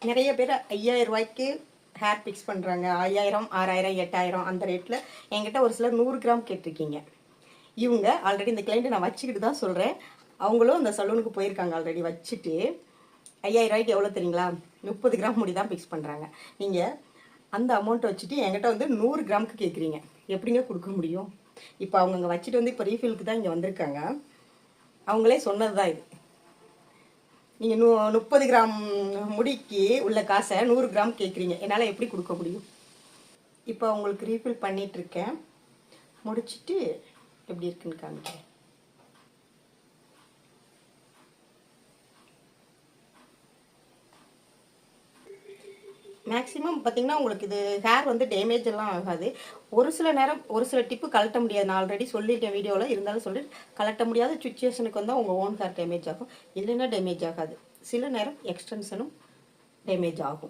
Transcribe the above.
நிறைய பேர் 5000 ரூபாய்க்கு ஹேர் பிக்ஸ் பண்ணுறாங்க. 5000, 6000, 8000 அந்த ரேட்டில். என்கிட்ட ஒரு சிலர் 100 கிராம் கேட்டிருக்கீங்க. இவங்க ஆல்ரெடி இந்த கிளைண்ட்டை நான் வச்சுக்கிட்டு தான் சொல்கிறேன். அவங்களும் அந்த சலூனுக்கு போயிருக்காங்க ஆல்ரெடி. வச்சுட்டு 5000 ரூபாய்க்கு எவ்வளோ தெரியுங்களா? 30 கிராம் முடி தான் பிக்ஸ் பண்ணுறாங்க. நீங்கள் அந்த அமௌண்ட்டை வச்சுட்டு என்கிட்ட வந்து 100 கிராமுக்கு கேட்குறீங்க. எப்படிங்க கொடுக்க முடியும்? இப்போ அவங்க அங்கே வச்சுட்டு வந்து இப்போ ரீஃபில்க்கு தான் இங்கே வந்திருக்காங்க. அவங்களே சொன்னது தான் இது. நீங்கள் 30 கிராம் முடிக்கு உள்ள காசை 100 கிராம் கேட்குறீங்க. என்னால் எப்படி கொடுக்க முடியும்? இப்போ உங்களுக்கு ரீஃபில் பண்ணிகிட்ருக்கேன். முடிச்சுட்டு எப்படி இருக்குன்னு காமிக்கிறேன். மேக்ஸிமம் பார்த்தீங்கன்னா உங்களுக்கு இது ஹேர் வந்து டேமேஜ் எல்லாம் ஆகாது. ஒரு சில நேரம் ஒரு சில டிப்பு கழட்ட முடியாது. நான் ஆல்ரெடி சொல்லிட்டேன் வீடியோவில். இருந்தாலும் சொல்லிட்டு கழட்ட முடியாத சுச்சுவேஷனுக்கு வந்தால் உங்கள் ஓன் ஹேர் டேமேஜ் ஆகும். இல்லைன்னா டேமேஜ் ஆகாது. சில நேரம் எக்ஸ்டென்ஷனும் டேமேஜ் ஆகும்.